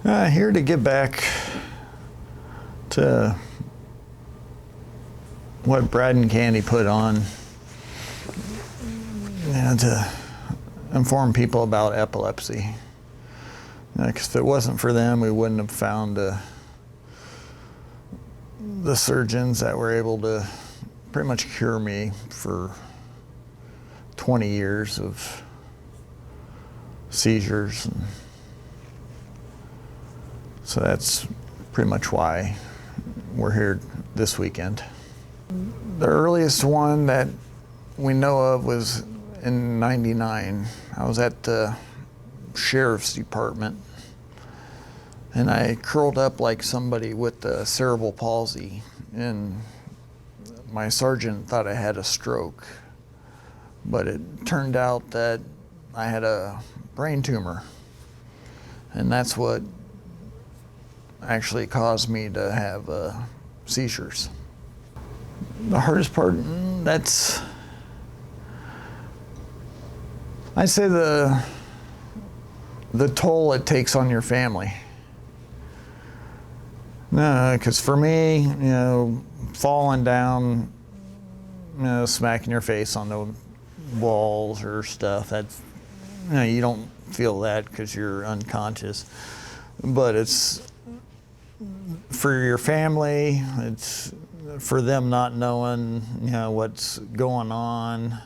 Here to get back to what Brad and Candy put on, to inform people about epilepsy. Because if it wasn't for them, we wouldn't have found the surgeons that were able to pretty much cure me for 20 years of seizures. So that's pretty much why we're here this weekend. The earliest one that we know of was in '99. I was at the sheriff's department and I curled up like somebody with the cerebral palsy, and my sergeant thought I had a stroke, but it turned out that I had a brain tumor, and that's what actually caused me to have seizures. The hardest part, I'd say the toll it takes on your family. Because for me, falling down, smacking your face on the walls or stuff, that's, you don't feel that because you're unconscious. But it's for your family, it's for them not knowing, what's going on,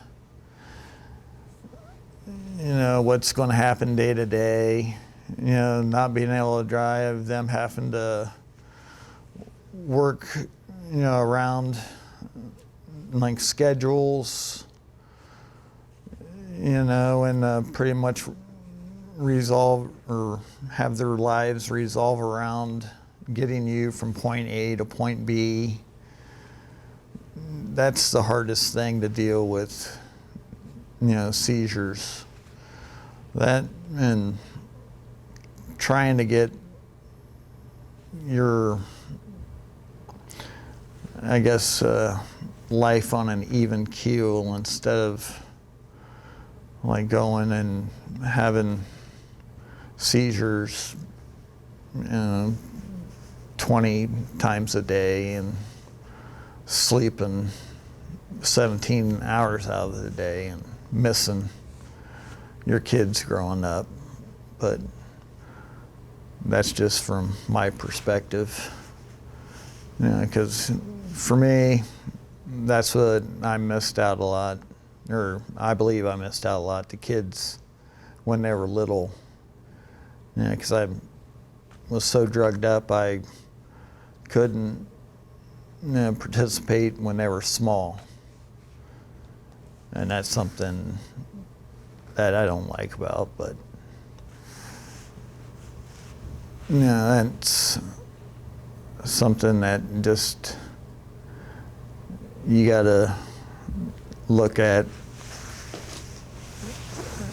what's going to happen day to day, not being able to drive, them having to work, around like schedules, and pretty much resolve or have their lives revolve around getting you from point A to point B. That's the hardest thing to deal with, seizures. That and trying to get your, life on an even keel instead of like going and having seizures 20 times a day and sleeping 17 hours out of the day and missing your kids growing up. But that's just from my perspective, because for me, that's what I missed out a lot, or I believe I missed out a lot, the kids when they were little, because I was so drugged up I couldn't participate when they were small. And that's something that I don't like about, but that's something that just you gotta look at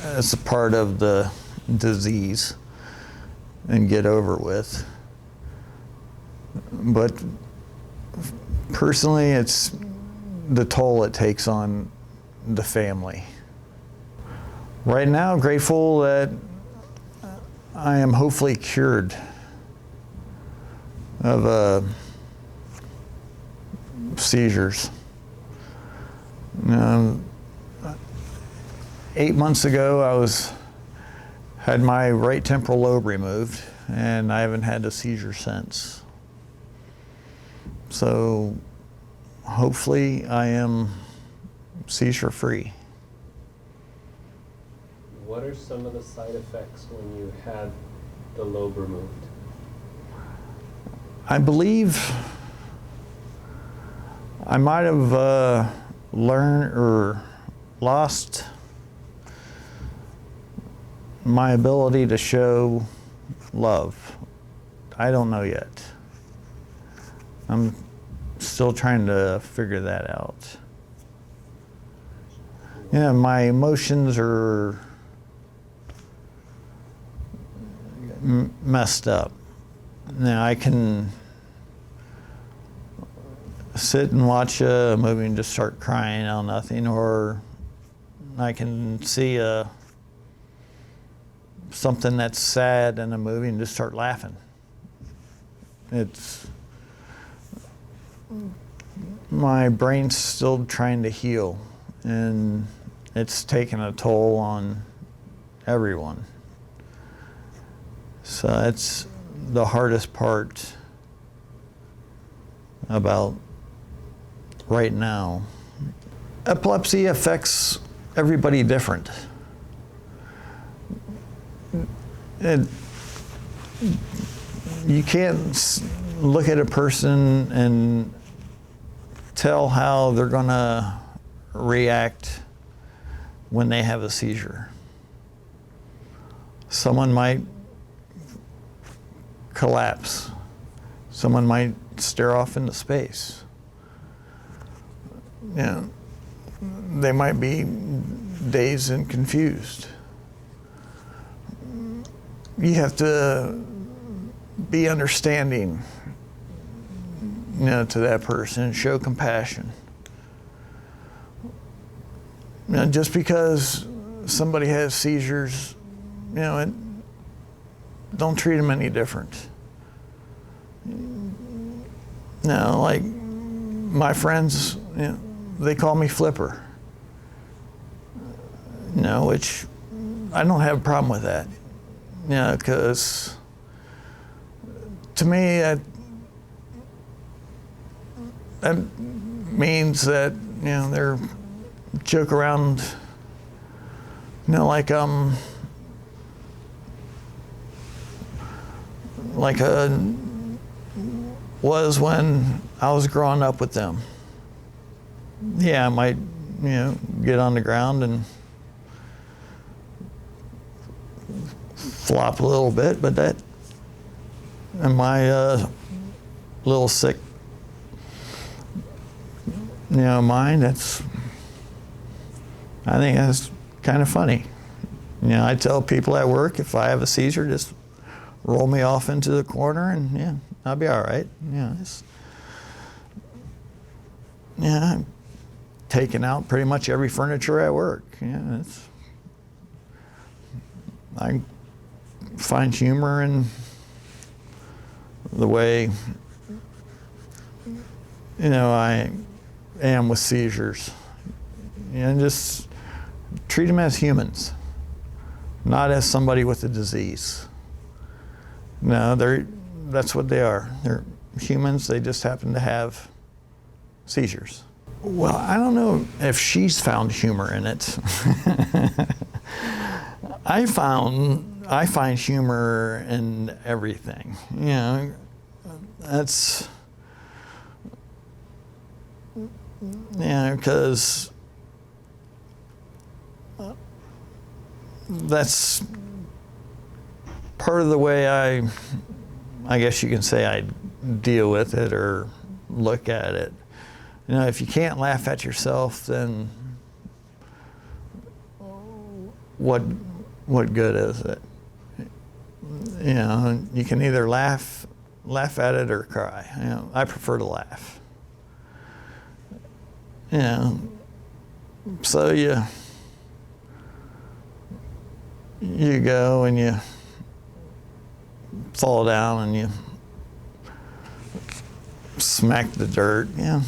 as a part of the disease and get over with. But personally, it's the toll it takes on the family. Right now, grateful that I am hopefully cured of seizures. 8 months ago, had my right temporal lobe removed, and I haven't had a seizure since. So hopefully I am seizure-free. What are some of the side effects when you had the lobe removed? I believe I might have learned or lost my ability to show love. I don't know yet. I'm still trying to figure that out. My emotions are messed up. Now I can sit and watch a movie and just start crying on nothing, or I can see a something that's sad in a movie and just start laughing. My brain's still trying to heal, and it's taking a toll on everyone. So that's the hardest part about right now. Epilepsy affects everybody different. You can't look at a person and tell how they're going to react when they have a seizure. Someone might collapse. Someone might stare off into space. You know, they might be dazed and confused. You have to be understanding, you know, to that person and show compassion. You know, just because somebody has seizures, you know, don't treat them any different. You know, like my friends, you know, they call me Flipper. You know, which I don't have a problem with that. You know, because to me, that means that, you know, they're joke around, you know, like was when I was growing up with them. Yeah, I might, you know, get on the ground and flop a little bit, but that, in my little sick, you know, mind, I think that's kind of funny. You know, I tell people at work, if I have a seizure, just roll me off into the corner and, yeah, I'll be all right. Yeah, I'm taking out pretty much every furniture at work. Yeah, I find humor in the way, you know, I am with seizures. You know, just treat them as humans, not as somebody with a disease. No, that's what they are. They're humans, they just happen to have seizures. Well, I don't know if she's found humor in it. I find humor in everything. You know, that's, you know, because that's part of the way I guess you can say I deal with it or look at it. You know, if you can't laugh at yourself, then what good is it? You know, you can either laugh at it or cry. You know, I prefer to laugh. You know, so you go and you fall down and you smack the dirt. Yeah,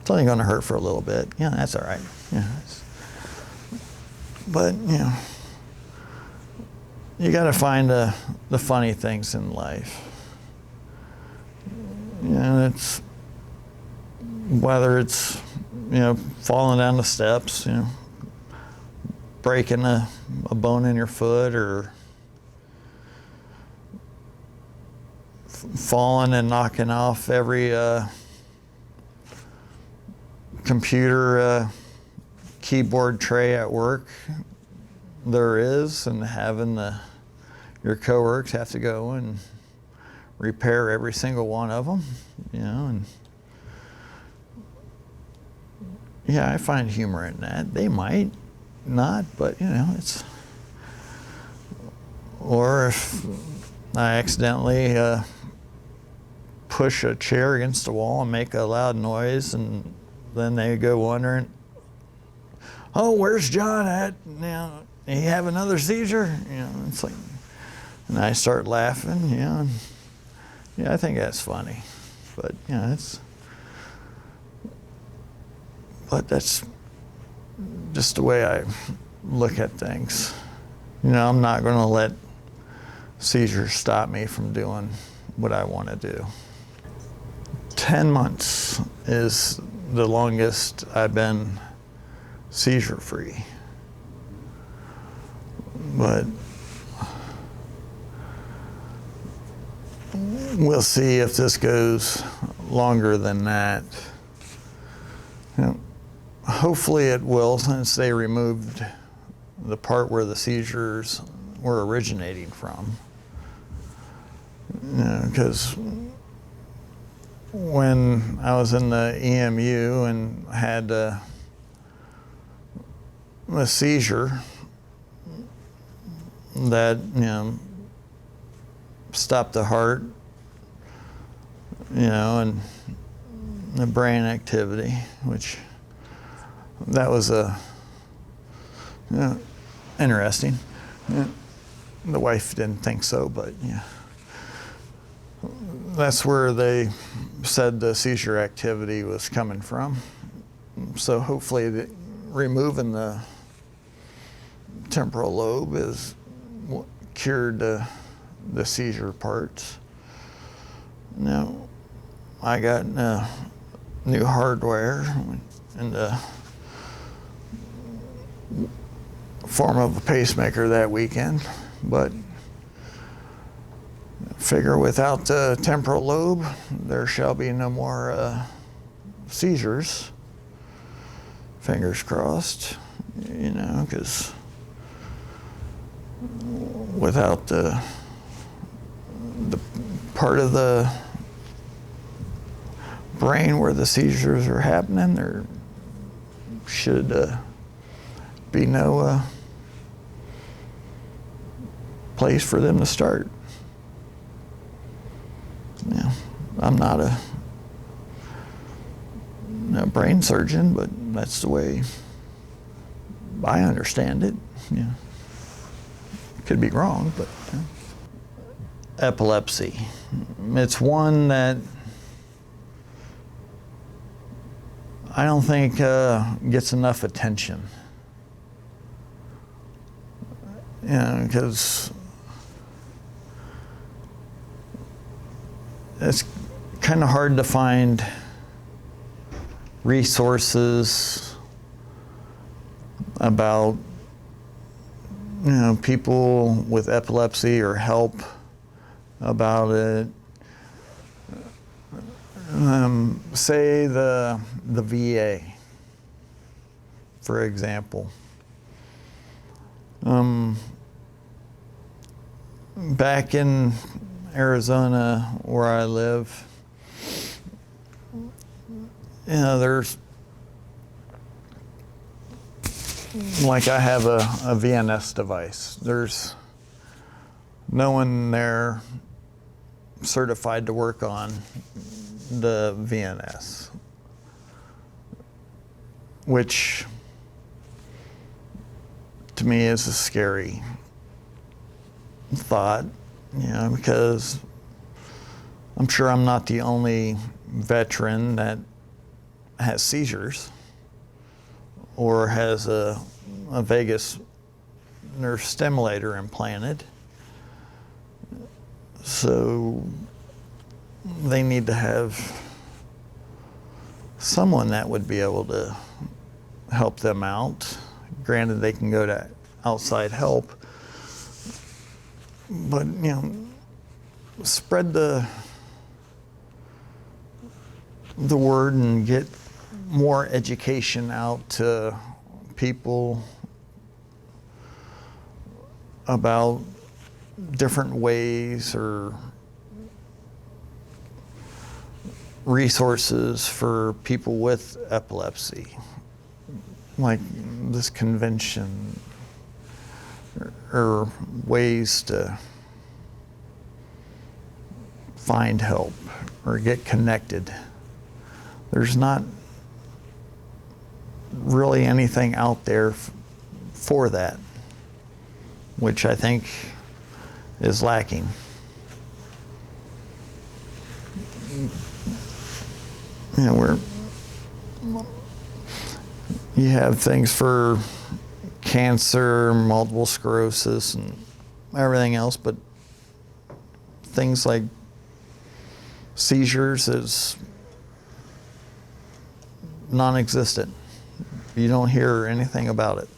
it's only going to hurt for a little bit. Yeah, that's all right. Yeah, but you know, you got to find the funny things in life. You know, it's whether it's, you know, falling down the steps, you know, breaking a bone in your foot, or falling and knocking off every computer keyboard tray at work there is, and having your coworkers have to go and repair every single one of them, you know, and yeah, I find humor in that. They might not, but you know, it's, or if I accidentally push a chair against the wall and make a loud noise, and then they go wondering, oh, where's John at? Now, he have another seizure? It's like, and I start laughing, and, I think that's funny. But, but that's just the way I look at things. I'm not going to let seizures stop me from doing what I want to do. 10 months is the longest I've been seizure-free. But we'll see if this goes longer than that. Hopefully it will, since they removed the part where the seizures were originating from. Because when I was in the EMU and had a seizure that stopped the heart, and the brain activity, which that was interesting. The wife didn't think so, but that's where they said the seizure activity was coming from. So hopefully removing the temporal lobe is what cured the seizure parts. Now, I got new hardware in the form of a pacemaker that weekend, but figure without the temporal lobe, there shall be no more seizures. Fingers crossed, because without the part of the brain where the seizures are happening, there should be no place for them to start. I'm not a brain surgeon, but that's the way I understand it. Could be wrong, but epilepsy. It's one that I don't think gets enough attention. Because it's kind of hard to find resources about people with epilepsy or help about it. Say the VA, for example. Back in Arizona, where I live, there's, like, I have a VNS device. There's no one there certified to work on the VNS, which to me is a scary thought, because I'm sure I'm not the only veteran that has seizures or has a vagus nerve stimulator implanted. So they need to have someone that would be able to help them out. Granted, they can go to outside help, but spread the word and get more education out to people about different ways or resources for people with epilepsy, like this convention, or ways to find help or get connected. There's not really anything out there for that, which I think is lacking. You know, you have things for cancer, multiple sclerosis, and everything else, but things like seizures is non-existent. You don't hear anything about it.